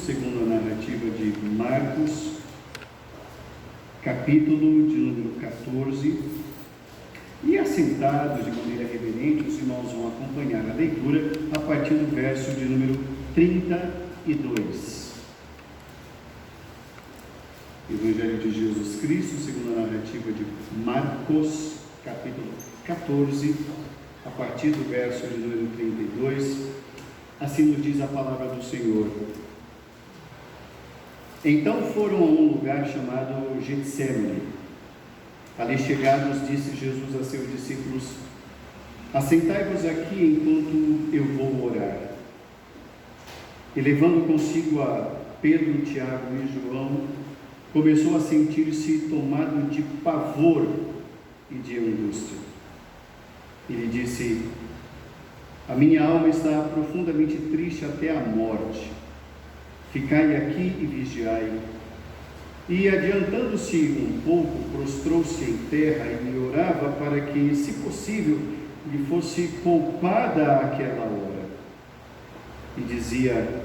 segundo a narrativa de Marcos, capítulo de número 14. E assentados de maneira reverente, os irmãos vão acompanhar a leitura a partir do verso de número 32. Evangelho de Jesus Cristo, segundo a narrativa de Marcos, capítulo 14, a partir do verso de número 32, assim nos diz a palavra do Senhor. Então foram a um lugar chamado Getsêmani. Ali chegados, disse Jesus a seus discípulos: assentai-vos aqui enquanto eu vou orar. E levando consigo a Pedro, Tiago e João, começou a sentir-se tomado de pavor e de angústia. E lhe disse: a minha alma está profundamente triste até a morte. Ficai aqui e vigiai. E adiantando-se um pouco, prostrou-se em terra e orava para que, se possível, lhe fosse poupada aquela hora. E dizia: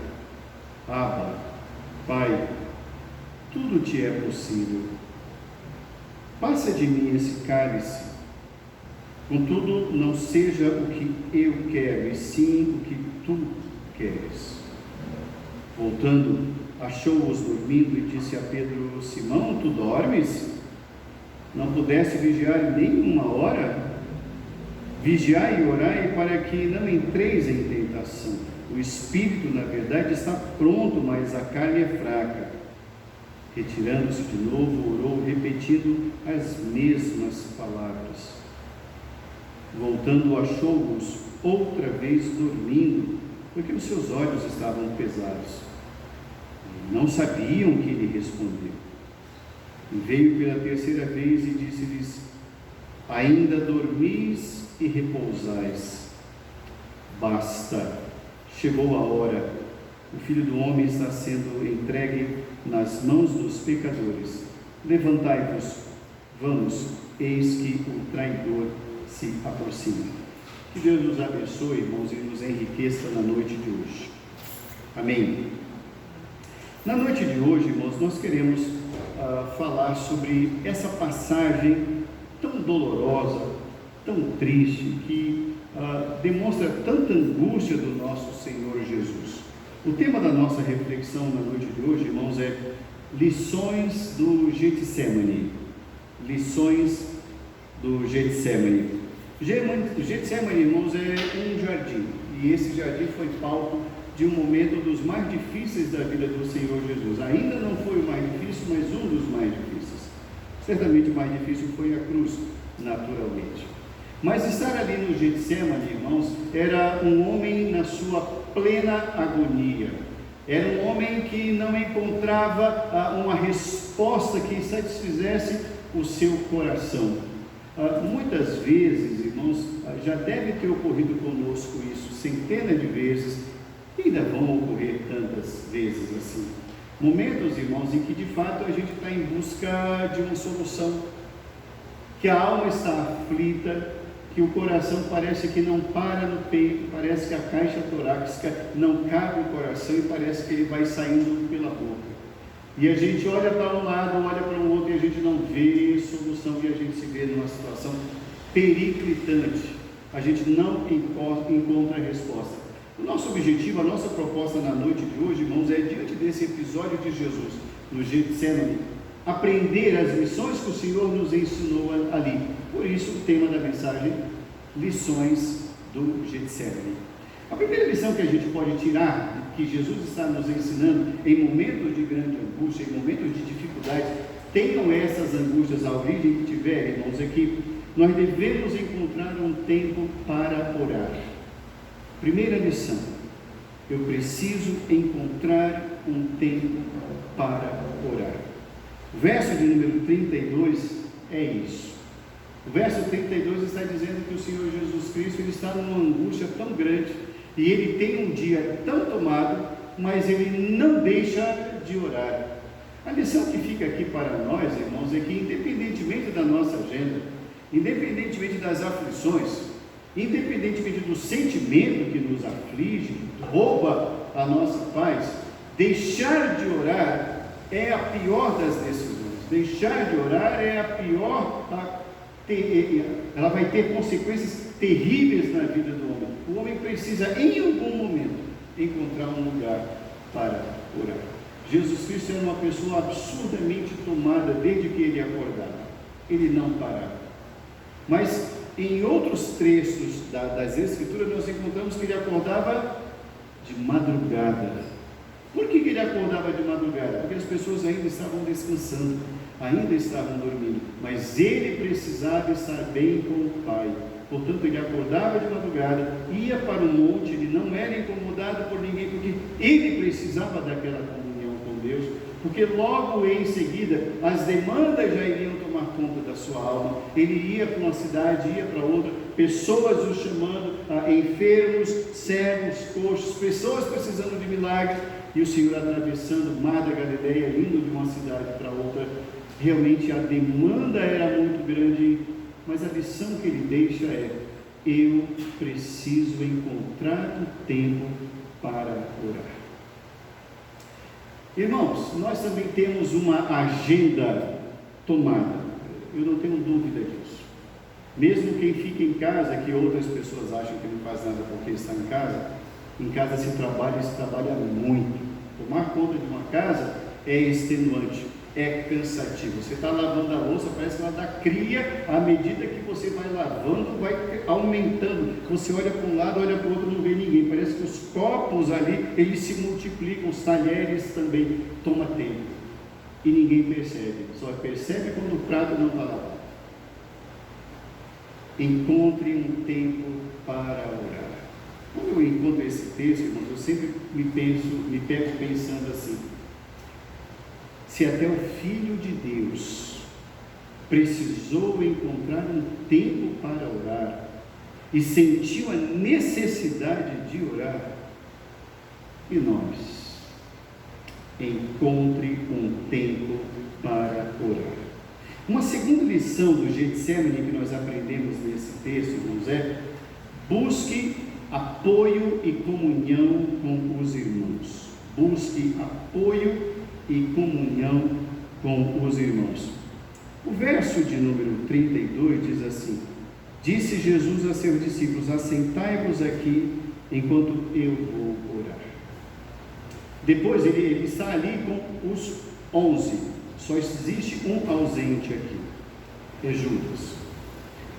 Abba, Pai, tudo te é possível. Passa de mim esse cálice. Contudo, não seja o que eu quero, e sim o que tu queres. Voltando, achou-os dormindo e disse a Pedro: Simão, tu dormes? Não pudeste vigiar nem uma hora? Vigiai e orai para que não entreis em tentação. O espírito, na verdade, está pronto, mas a carne é fraca. Retirando-se de novo, orou, repetindo as mesmas palavras. Voltando, achou-os outra vez dormindo, porque os seus olhos estavam pesados. Não sabiam o que lhe responder. E veio pela terceira vez e disse-lhes: ainda dormis e repousais. Basta, chegou a hora. O Filho do Homem está sendo entregue nas mãos dos pecadores. Levantai-vos, vamos, eis que o traidor se aproxima. Que Deus nos abençoe, irmãos, e nos enriqueça na noite de hoje. Amém. Na noite de hoje, irmãos, nós queremos falar sobre essa passagem tão dolorosa, tão triste, que demonstra tanta angústia do nosso Senhor Jesus. O tema da nossa reflexão na noite de hoje, irmãos, é lições do Getsêmani. Lições do Getsêmani. Getsêmani, irmãos, é um jardim, e esse jardim foi palco de um momento dos mais difíceis da vida do Senhor Jesus. Ainda não foi o mais difícil, mas um dos mais difíceis. Certamente o mais difícil foi a cruz, naturalmente. Mas estar ali no Getsêmani, irmãos, era um homem na sua plena agonia. Era um homem que não encontrava uma resposta que satisfizesse o seu coração. Muitas vezes, irmãos, já deve ter ocorrido conosco isso, centenas de vezes, e ainda vão ocorrer tantas vezes assim. Momentos, irmãos, em que de fato a gente está em busca de uma solução, que a alma está aflita, que o coração parece que não para no peito, parece que a caixa torácica não cabe o coração e parece que ele vai saindo pela boca. E a gente olha para um lado, olha para o outro e a gente não vê solução, e a gente se vê numa situação periclitante. A gente não encontra a resposta. O nosso objetivo, a nossa proposta na noite de hoje, irmãos, é, diante desse episódio de Jesus no Getsêmani, aprender as lições que o Senhor nos ensinou ali. Por isso, o tema da mensagem: lições do Getsêmani. A primeira lição que a gente pode tirar, que Jesus está nos ensinando em momentos de grande angústia, em momentos de dificuldade, tenham essas angústias a origem que tiverem, irmãos, é que nós devemos encontrar um tempo para orar. Primeira lição: eu preciso encontrar um tempo para orar. O verso de número 32 é isso. O verso 32 está dizendo que o Senhor Jesus Cristo ele está numa angústia tão grande, e ele tem um dia tão tomado, mas ele não deixa de orar. A lição que fica aqui para nós, irmãos, é que independentemente da nossa agenda, independentemente das aflições, independentemente do sentimento que nos aflige, rouba a nossa paz, Deixar de orar é a pior das decisões. Deixar de orar é a pior, ela vai ter consequências terríveis na vida do homem. O homem precisa, em algum momento, encontrar um lugar para orar. Jesus Cristo era uma pessoa absurdamente tomada desde que ele acordava. Ele não parava. Mas em outros trechos das Escrituras nós encontramos que ele acordava de madrugada. Por que ele acordava de madrugada? Porque as pessoas ainda estavam descansando, ainda estavam dormindo, mas ele precisava estar bem com o Pai. Portanto, ele acordava de madrugada, ia para o monte, ele não era incomodado por ninguém, porque ele precisava daquela comunhão com Deus, porque logo em seguida as demandas já iriam tomar conta da sua alma. Ele ia para uma cidade, ia para outra, pessoas o chamando, enfermos, cegos, coxos, pessoas precisando de milagres, e o Senhor atravessando o mar da Galileia, indo de uma cidade para outra. Realmente a demanda era muito grande, mas a lição que ele deixa é: eu preciso encontrar o tempo para orar. Irmãos, nós também temos uma agenda tomada, eu não tenho dúvida disso. Mesmo quem fica em casa, que outras pessoas acham que não faz nada porque está em casa se trabalha muito. Tomar conta de uma casa é extenuante, é cansativo. Você está lavando a louça, parece que ela dá cria à medida que você vai lavando, vai aumentando. Você olha para um lado, olha para o outro, não vê ninguém. Parece que os copos ali, eles se multiplicam, os talheres também. Toma tempo e ninguém percebe, só percebe quando o prato não está lavado. Encontre um tempo para orar. Quando eu encontro esse texto, irmãos, eu sempre me pego pensando assim: se até o Filho de Deus precisou encontrar um tempo para orar e sentiu a necessidade de orar, e nós? Encontre um tempo para orar. Uma segunda lição do Getsemane que nós aprendemos nesse texto, irmãos, é: busque apoio e comunhão com os irmãos. Busque apoio e comunhão com os irmãos. O verso de número 32 diz assim: disse Jesus a seus discípulos: assentai-vos aqui enquanto eu vou orar. Depois ele está ali com os 11, só existe um ausente aqui, é Judas.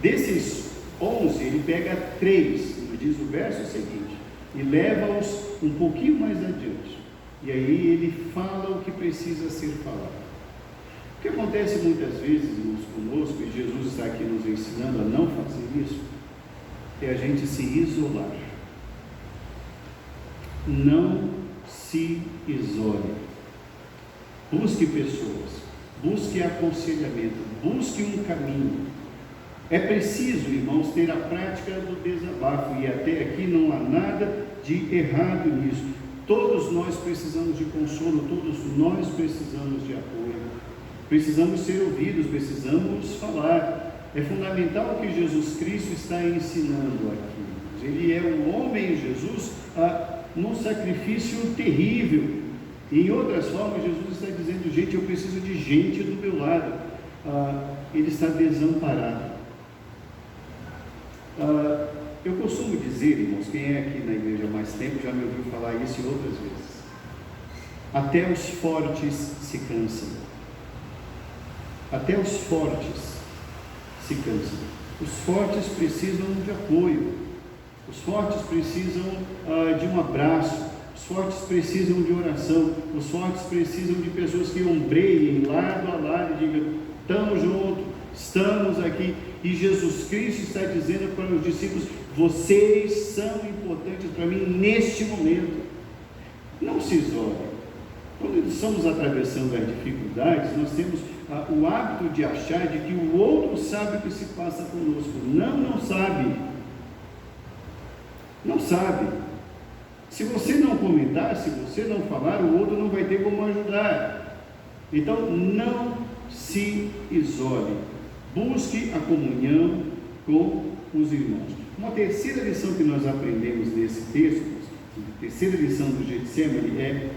Desses 11 ele pega 3, diz o verso seguinte, e leva-os um pouquinho mais adiante, e aí ele fala o que precisa ser falado. O que acontece muitas vezes, irmãos, conosco, e Jesus está aqui nos ensinando a não fazer isso, é a gente se isolar. Não se isole. Busque pessoas, busque aconselhamento, busque um caminho. É preciso, irmãos, ter a prática do desabafo, e até aqui não há nada de errado nisso. Todos nós precisamos de consolo, todos nós precisamos de apoio, precisamos ser ouvidos, precisamos falar. É fundamental o que Jesus Cristo está ensinando aqui. Ele é o homem, Jesus, num sacrifício terrível. E em outras formas, Jesus está dizendo: gente, eu preciso de gente do meu lado. Ele está desamparado. Eu costumo dizer, irmãos, quem é aqui na igreja há mais tempo já me ouviu falar isso outras vezes: até os fortes se cansam. Até os fortes se cansam. Os fortes precisam de apoio, os fortes precisam de um abraço, os fortes precisam de oração, os fortes precisam de pessoas que ombreiem lado a lado e digam: estamos juntos, estamos aqui. E Jesus Cristo está dizendo para os discípulos: vocês são importantes para mim neste momento. Não se isole. Quando estamos atravessando as dificuldades, nós temos o hábito de achar de que o outro sabe o que se passa conosco. Não sabe. Não sabe. Se você não comentar, se você não falar, o outro não vai ter como ajudar. Então, não se isole. Busque a comunhão com os irmãos. Uma terceira lição que nós aprendemos nesse texto, a terceira lição do Getsemane, é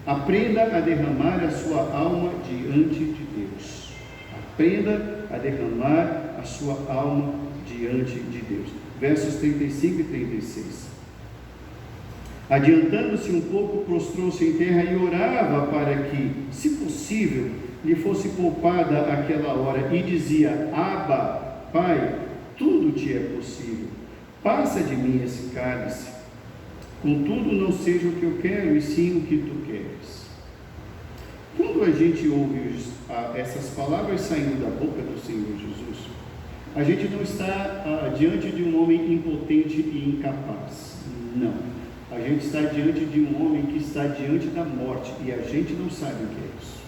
Aprenda a derramar a sua alma diante de Deus. Aprenda a derramar a sua alma diante de Deus. Versos 35 e 36. Adiantando-se um pouco, prostrou-se em terra e orava para que, se possível, lhe fosse poupada aquela hora, e dizia: Abba, Pai, tudo te é possível, passa de mim esse cálice, contudo não seja o que eu quero, e sim o que tu queres. Quando a gente ouve essas palavras saindo da boca do Senhor Jesus, a gente não está diante de um homem impotente e incapaz, não. A gente está diante de um homem que está diante da morte, e a gente não sabe o que é isso.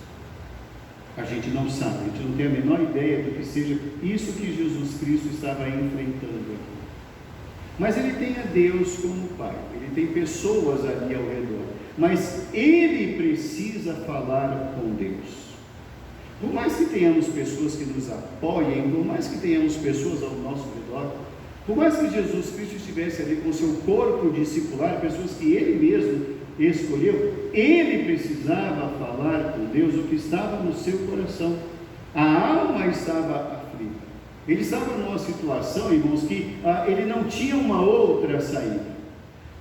A gente não sabe, a gente não tem a menor ideia do que seja isso que Jesus Cristo estava enfrentando aqui. Mas ele tem a Deus como Pai, ele tem pessoas ali ao redor, mas ele precisa falar com Deus. Por mais que tenhamos pessoas que nos apoiem, por mais que tenhamos pessoas ao nosso redor, por mais que Jesus Cristo estivesse ali com o seu corpo discipular, pessoas que ele mesmo escolheu, ele precisava falar com Deus o que estava no seu coração. A alma estava aflita. Ele estava numa situação, irmãos, que ele não tinha uma outra saída.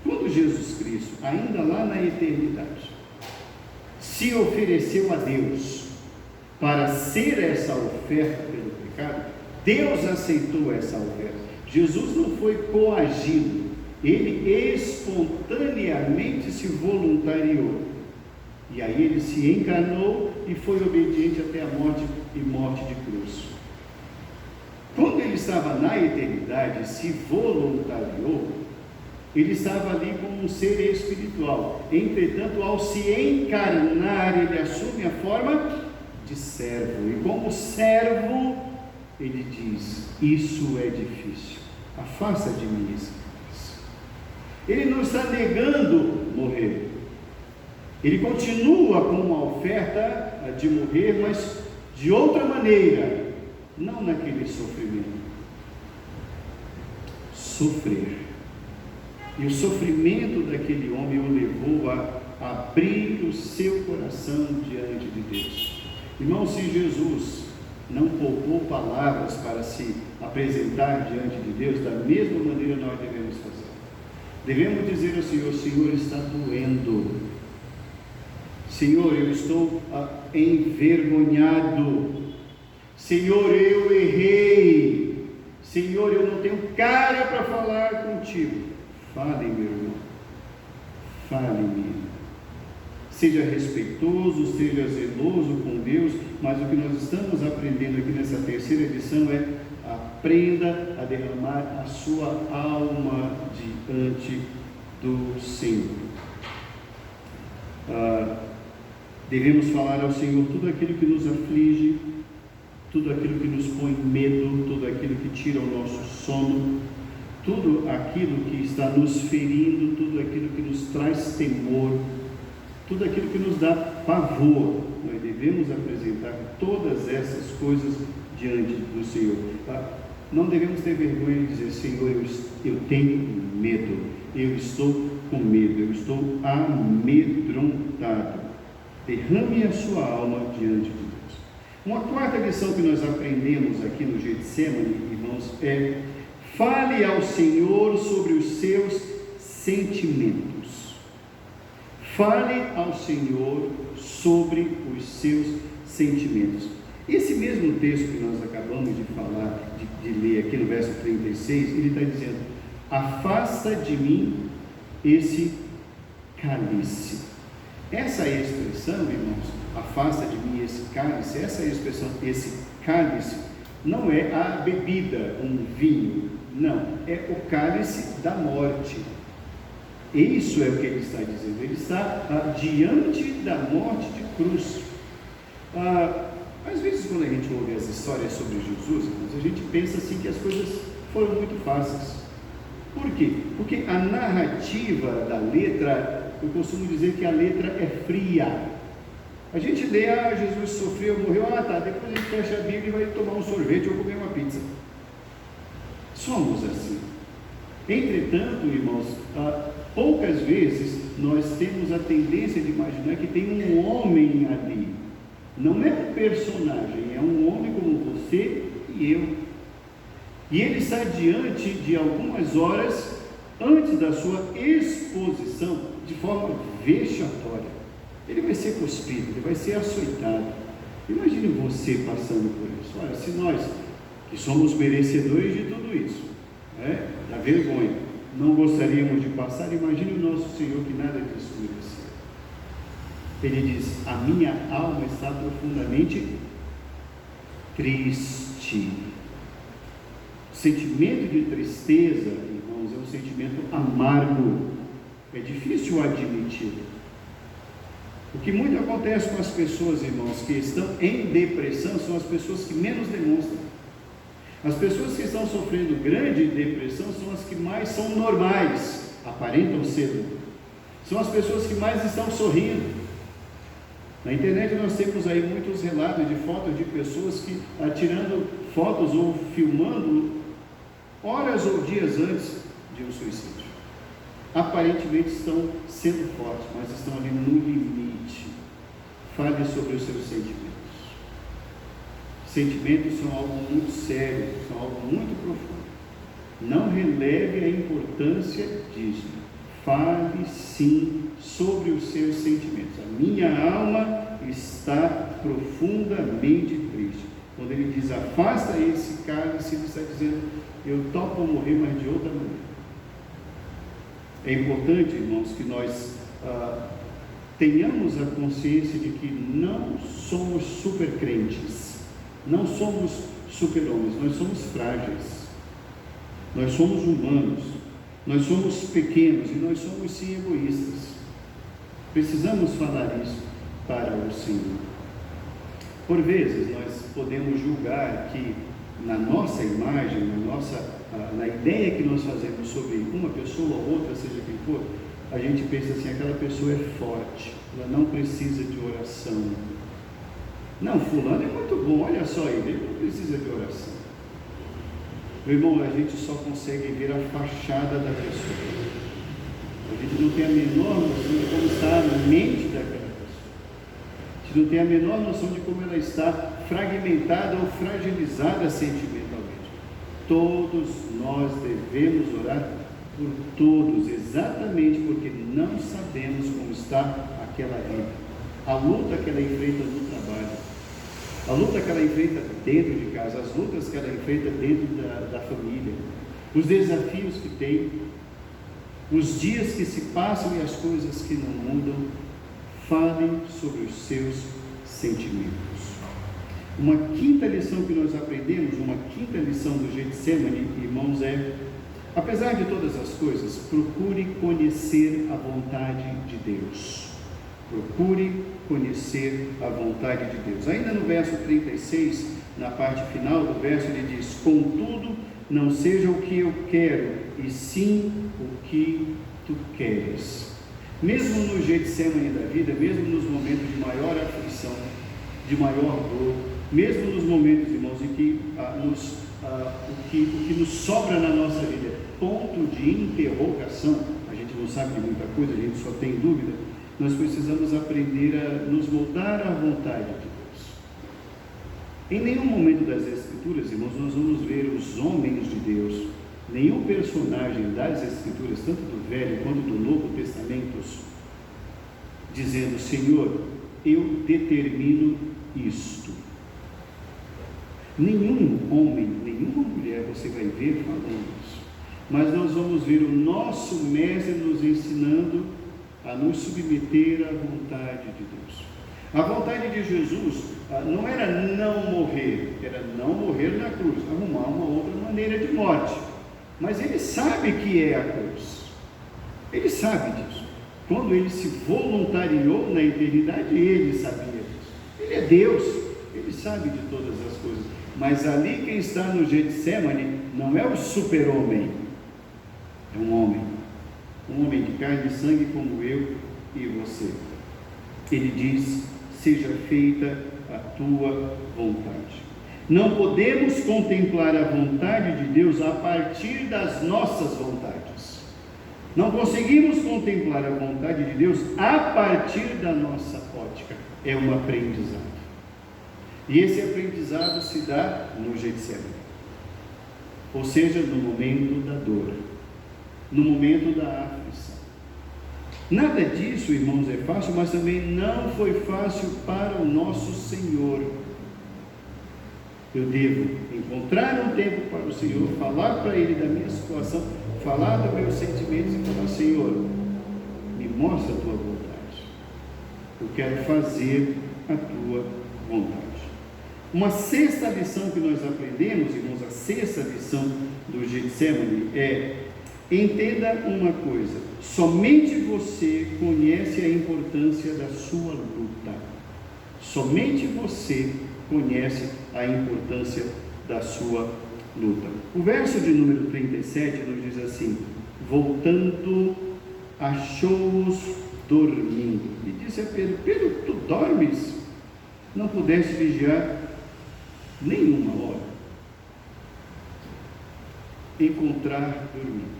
Quando Jesus Cristo, ainda lá na eternidade, se ofereceu a Deus para ser essa oferta pelo pecado, Deus aceitou essa oferta. Jesus não foi coagido, ele espontaneamente se voluntariou. E aí ele se encarnou e foi obediente até a morte e morte de cruz. Quando ele estava na eternidade, se voluntariou, ele estava ali como um ser espiritual. Entretanto, ao se encarnar, ele assume a forma de servo. E como servo, ele diz: isso é difícil, afasta de mim esse cálice. Ele não está negando morrer. Ele continua com uma oferta de morrer, mas de outra maneira, não naquele sofrimento. Sofrer. E o sofrimento daquele homem o levou a abrir o seu coração diante de Deus. Irmão, se Jesus não poupou palavras para se apresentar diante de Deus, da mesma maneira nós devemos fazer. Devemos dizer ao Senhor: Senhor, está doendo. Senhor, eu estou envergonhado. Senhor, eu errei. Senhor, eu não tenho cara para falar contigo. Fale, meu irmão. Fale-me. Seja respeitoso, seja zeloso com Deus, mas o que nós estamos aprendendo aqui nessa terceira edição é: aprenda a derramar a sua alma diante do Senhor. Devemos falar ao Senhor tudo aquilo que nos aflige, tudo aquilo que nos põe medo, tudo aquilo que tira o nosso sono, tudo aquilo que está nos ferindo, tudo aquilo que nos traz temor, tudo aquilo que nos dá pavor. Nós devemos apresentar todas essas coisas diante do Senhor. Não devemos ter vergonha de dizer: Senhor, eu tenho medo, eu estou com medo, eu estou amedrontado. Derrame a sua alma diante de Deus. Uma quarta lição que nós aprendemos aqui no Getsemane, irmãos, é: fale ao Senhor sobre os seus sentimentos. Fale ao Senhor sobre os seus sentimentos. Esse mesmo texto que nós acabamos de falar, de ler aqui no verso 36, ele está dizendo: afasta de mim esse cálice. Essa expressão, irmãos, afasta de mim esse cálice, essa expressão, esse cálice, não é a bebida, um vinho, não, é o cálice da morte. Isso é o que ele está dizendo. Ele está diante da morte de cruz. Às vezes, quando a gente ouve as histórias sobre Jesus, irmãos, a gente pensa assim que as coisas foram muito fáceis. Por quê? Porque a narrativa da letra, eu costumo dizer que a letra é fria. A gente lê: Jesus sofreu, morreu, tá, depois a gente fecha a Bíblia e vai tomar um sorvete ou comer uma pizza. Somos assim. Entretanto, irmãos, poucas vezes nós temos a tendência de imaginar que tem um homem ali. Não é um personagem, é um homem como você e eu. E ele está diante de algumas horas antes da sua exposição, de forma vexatória. Ele vai ser cuspido, ele vai ser açoitado. Imagine você passando por isso. Olha, se nós, que somos merecedores de tudo isso, da vergonha, não gostaríamos de passar, imagine o nosso Senhor que nada disso merecia. Ele diz: a minha alma está profundamente triste. Sentimento de tristeza, irmãos, é um sentimento amargo, é difícil admitir. O que muito acontece com as pessoas, irmãos, que estão em depressão, são as pessoas que menos demonstram. As pessoas que estão sofrendo grande depressão são as que mais são normais, aparentam ser. São as pessoas que mais estão sorrindo. Na internet nós temos aí muitos relatos de fotos de pessoas que, tirando fotos ou filmando horas ou dias antes de um suicídio. Aparentemente estão sendo fortes, mas estão ali no limite. Fale sobre os seus sentimentos. Sentimentos são algo muito sério, são algo muito profundo. Não releve a importância disso. Fale sim sobre os seus sentimentos. A minha alma está profundamente triste. Quando ele diz: afasta esse cálice, ele está dizendo: eu topo morrer, mas de outra maneira. É importante, irmãos, que nós tenhamos a consciência de que não somos super crentes, não somos super homens, nós somos frágeis, nós somos humanos, nós somos pequenos e nós somos sim egoístas. Precisamos falar isso para o Senhor. Por vezes nós podemos julgar que na nossa imagem, na ideia que nós fazemos sobre uma pessoa ou outra, seja quem for, a gente pensa assim: aquela pessoa é forte, ela não precisa de oração. Não, fulano é muito bom, olha só ele não precisa de oração. Meu irmão, a gente só consegue ver a fachada da pessoa. A gente não tem a menor noção de como está a mente daquela pessoa. A gente não tem a menor noção de como ela está fragmentada ou fragilizada sentimentalmente. Todos nós devemos orar por todos, exatamente porque não sabemos como está aquela vida, a luta que ela enfrenta no trabalho, a luta que ela enfrenta dentro de casa, as lutas que ela enfrenta dentro da família, os desafios que tem, os dias que se passam e as coisas que não mudam. Falem sobre os seus sentimentos. Uma quinta lição que nós aprendemos, uma quinta lição do Getsemane, irmãos, apesar de todas as coisas, procure conhecer a vontade de Deus. Procure conhecer a vontade de Deus. Ainda no verso 36, na parte final do verso, ele diz: contudo, não seja o que eu quero, e sim o que tu queres. Mesmo no Getsemane da vida, mesmo nos momentos de maior aflição, de maior dor, mesmo nos momentos, irmãos, em que o que nos sobra na nossa vida é ponto de interrogação, a gente não sabe de muita coisa, a gente só tem dúvida, nós precisamos aprender a nos moldar à vontade de Deus. Em nenhum momento das Escrituras, irmãos, nós vamos ver os homens de Deus, nenhum personagem das Escrituras, tanto do Velho quanto do Novo Testamento, dizendo: Senhor, eu determino isto. Nenhum homem, nenhuma mulher você vai ver falando isso, mas nós vamos ver o nosso mestre nos ensinando a nos submeter à vontade de Deus. A vontade de Jesus não era não morrer, era não morrer na cruz, arrumar uma outra maneira de morte, mas ele sabe que é a cruz, ele sabe disso. Quando ele se voluntariou na eternidade, ele sabia disso. Ele é Deus, ele sabe de todas as coisas. Mas ali quem está no Getsemane não é o super-homem, é um homem de carne e sangue como eu e você. Ele diz: seja feita a tua vontade. Não podemos contemplar a vontade de Deus a partir das nossas vontades. Não conseguimos contemplar a vontade de Deus a partir da nossa ótica. É um aprendizado. E esse aprendizado se dá no Getsemane. Ou seja, no momento da dor, no momento da aflição. Nada disso, irmãos, é fácil, mas também não foi fácil para o nosso Senhor. Eu devo encontrar um tempo para o Senhor, falar para Ele da minha situação, falar dos meus sentimentos e falar: Senhor, me mostra a Tua vontade. Eu quero fazer a Tua vontade. Uma sexta lição que nós aprendemos, irmãos, a sexta lição do Getsemane é: entenda uma coisa, somente você conhece a importância da sua luta. Somente você conhece a importância da sua luta. O verso de número 37 nos diz assim: voltando, achou-os dormindo. E disse a Pedro: Pedro, tu dormes? Não pudeste vigiar nenhuma hora? Encontrar dormindo.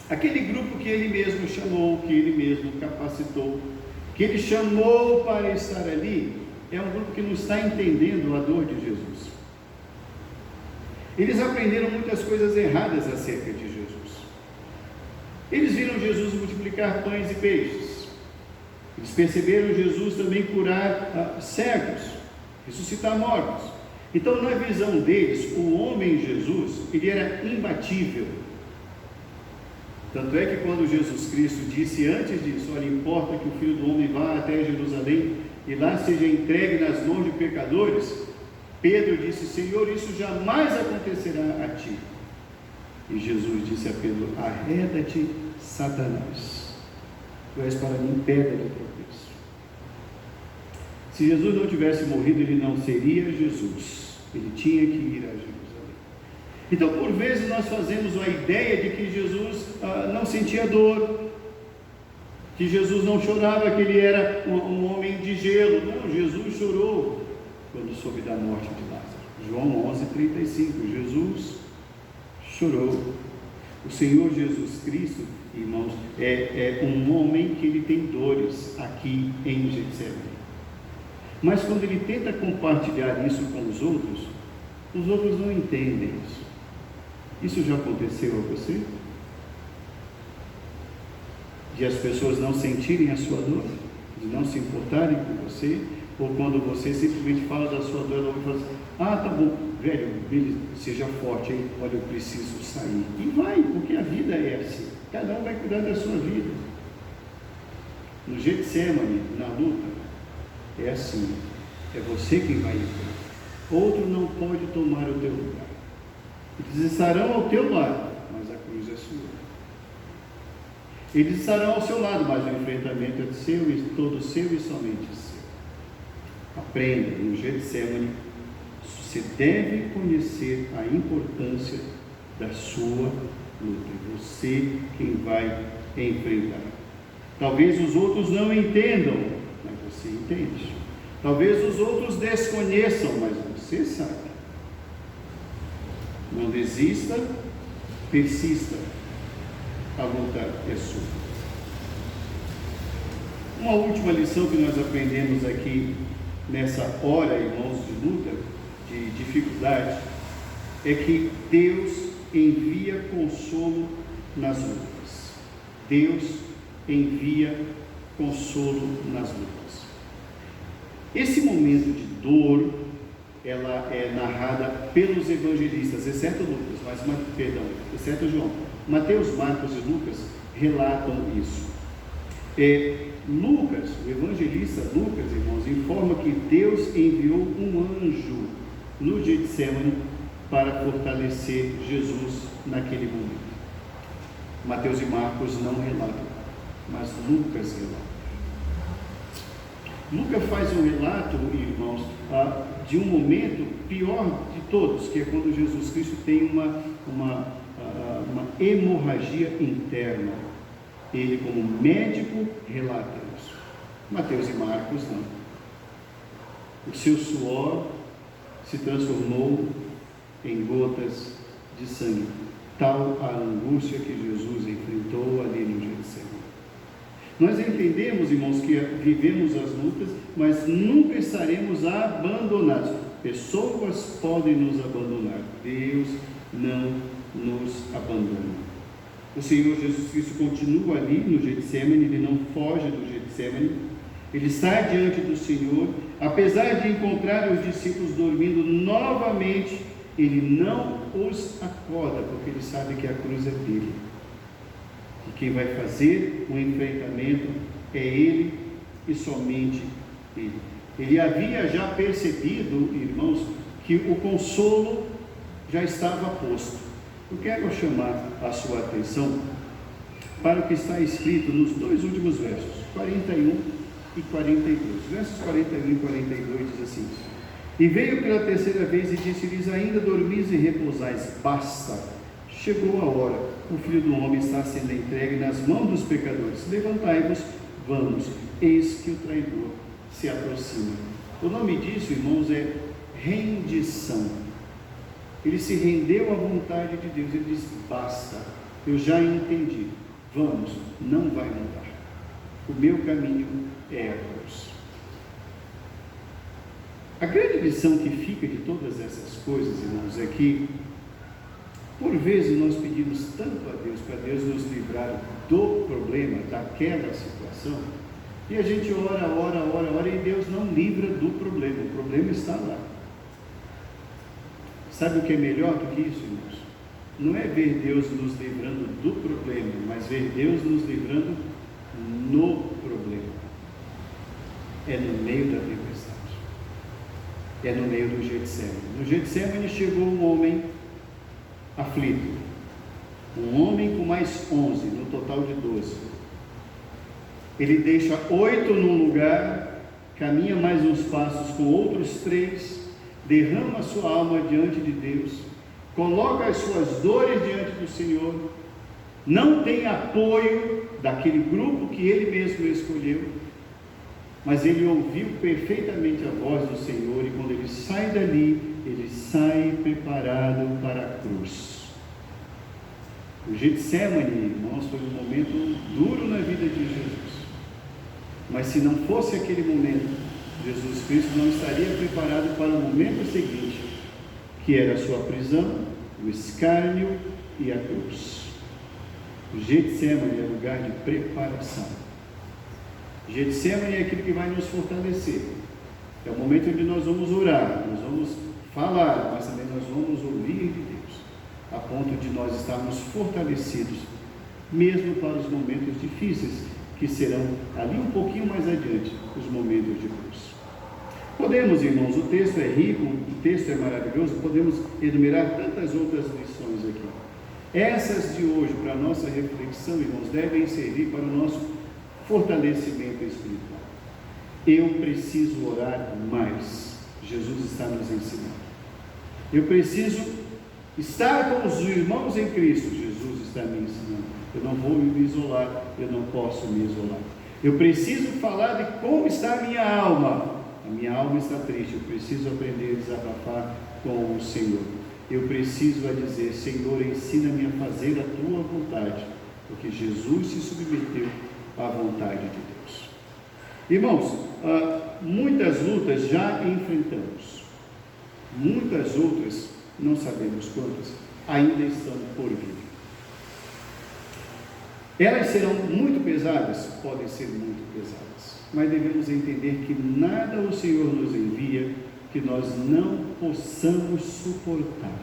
Aquele grupo que ele mesmo chamou, que ele mesmo capacitou, que ele chamou para estar ali, é um grupo que não está entendendo a dor de Jesus. Eles aprenderam muitas coisas erradas acerca de Jesus. Eles viram Jesus multiplicar pães e peixes. Eles perceberam Jesus também curar cegos, ressuscitar mortos. Então, na visão deles, o homem Jesus, ele era imbatível. Tanto é que quando Jesus Cristo disse antes disso: olha, importa que o Filho do Homem vá até Jerusalém e lá seja entregue nas mãos de pecadores, Pedro disse: Senhor, isso jamais acontecerá a ti. E Jesus disse a Pedro: arreda-te, Satanás, tu és para mim pedra de tropeço. Se Jesus não tivesse morrido, ele não seria Jesus, ele tinha que ir a Jerusalém. Então, por vezes, nós fazemos a ideia de que Jesus não sentia dor, que Jesus não chorava, que ele era um homem de gelo. Não, Jesus chorou quando soube da morte de Lázaro. João 11:35, Jesus chorou. O Senhor Jesus Cristo, irmãos, é um homem que ele tem dores aqui em Getsemane. Mas quando ele tenta compartilhar isso com os outros não entendem isso. Isso já aconteceu a você? De as pessoas não sentirem a sua dor, de não se importarem com você, ou quando você simplesmente fala da sua dor, ela vai falar assim: ah, tá bom, velho, seja forte, hein? Olha, eu preciso sair. E vai, porque a vida é assim, cada um vai cuidar da sua vida. No Getsemane, na luta, é assim, é você quem vai entrar. Outro não pode tomar o teu lugar. Eles estarão ao teu lado, mas a cruz é sua. Eles estarão ao seu lado, mas o enfrentamento é seu e todo seu e somente seu. Aprenda, no Getsemane, você deve conhecer a importância da sua luta. É você quem vai enfrentar. Talvez os outros não entendam, mas você entende. Talvez os outros desconheçam, mas você sabe. Não desista, persista. A luta é sua. Uma última lição que nós aprendemos aqui nessa hora, irmãos, de luta, de dificuldade, é que Deus envia consolo nas lutas. Deus envia consolo nas lutas. Esse momento de dor, ela é narrada pelos evangelistas, exceto João. Mateus, Marcos e Lucas relatam isso. Lucas, o evangelista Lucas, irmãos, informa que Deus enviou um anjo no Getsemane para fortalecer Jesus naquele momento. Mateus e Marcos não relatam, mas Lucas relata. Lucas faz um relato, irmãos, de um momento pior de todos, que é quando Jesus Cristo tem uma hemorragia interna. Ele, como médico, relata isso. Mateus e Marcos não. O seu suor se transformou em gotas de sangue. tal a angústia que Jesus enfrentou ali no Getsemane. Nós entendemos, irmãos, que vivemos as lutas, mas nunca estaremos abandonados. Pessoas podem nos abandonar, Deus não nos abandona. O Senhor Jesus Cristo continua ali no Getsemane, Ele não foge do Getsemane, Ele está diante do Senhor, apesar de encontrar os discípulos dormindo novamente, Ele não os acorda, porque Ele sabe que a cruz é dele. E quem vai fazer o enfrentamento é Ele e somente Ele. Ele havia já percebido, irmãos, que o consolo já estava posto. Eu quero chamar a sua atenção para o que está escrito nos dois últimos versos, 41 e 42. Versos 41 e 42 diz assim: E veio pela terceira vez e disse-lhes: Ainda dormis e repousais, basta, chegou a hora, o Filho do Homem está sendo entregue nas mãos dos pecadores, levantai-vos, vamos, eis que o traidor se aproxima. O nome disso, irmãos, é rendição. Ele se rendeu à vontade de Deus, ele disse: basta, eu já entendi, vamos, não vai mudar, o meu caminho é a cruz. A grande lição que fica de todas essas coisas, irmãos, é que por vezes nós pedimos tanto a Deus, para Deus nos livrar do problema, daquela situação, e a gente ora, e Deus não livra do problema, o problema está lá. Sabe o que é melhor do que isso, irmãos? Não é ver Deus nos livrando do problema, mas ver Deus nos livrando no problema. É no meio da tempestade, é no meio do Getsemane. No Getsemane chegou um homem aflito, um homem com mais 11, no total de 12. Ele deixa 8 num lugar, caminha mais uns passos com outros 3, derrama a sua alma diante de Deus, coloca as suas dores diante do Senhor, não tem apoio daquele grupo que ele mesmo escolheu, mas ele ouviu perfeitamente a voz do Senhor, e quando ele sai dali, ele sai preparado para a cruz. O Getsemane, irmãos, foi um momento duro na vida de Jesus, mas se não fosse aquele momento, Jesus Cristo não estaria preparado para o momento seguinte, que era a sua prisão, o escárnio e a cruz. O Getsemane é lugar de preparação. Getsemane é aquilo que vai nos fortalecer. É o momento onde nós vamos orar, nós vamos falar, mas também nós vamos ouvir de Deus, a ponto de nós estarmos fortalecidos, mesmo para os momentos difíceis, que serão ali um pouquinho mais adiante, os momentos de cruz. Podemos, irmãos, o texto é rico, o texto é maravilhoso, podemos enumerar tantas outras lições aqui. Essas de hoje, para a nossa reflexão, irmãos, devem servir para o nosso fortalecimento espiritual. Eu preciso orar mais, Jesus está nos ensinando. Eu preciso estar com os irmãos em Cristo, Jesus está me ensinando. Eu não vou me isolar, eu não posso me isolar. Eu preciso falar de como está a minha alma. A minha alma está triste, eu preciso aprender a desabafar com o Senhor. Eu preciso dizer: Senhor, ensina-me a fazer a tua vontade, porque Jesus se submeteu à vontade de Deus. Irmãos, muitas lutas já enfrentamos, muitas outras, não sabemos quantas, ainda estão por vir. Elas serão muito pesadas? Podem ser muito pesadas, mas devemos entender que nada o Senhor nos envia que nós não possamos suportar.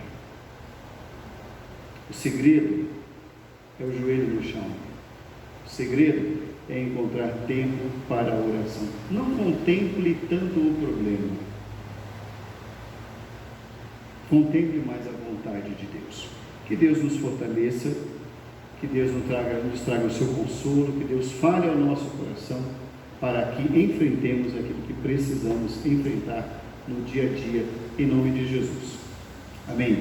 O segredo é o joelho no chão. O segredo é encontrar tempo para a oração. Não contemple tanto o problema, contemple mais a vontade de Deus. Que Deus nos fortaleça, que Deus nos traga o seu consolo, que Deus fale ao nosso coração, para que enfrentemos aquilo que precisamos enfrentar no dia a dia, em nome de Jesus. Amém.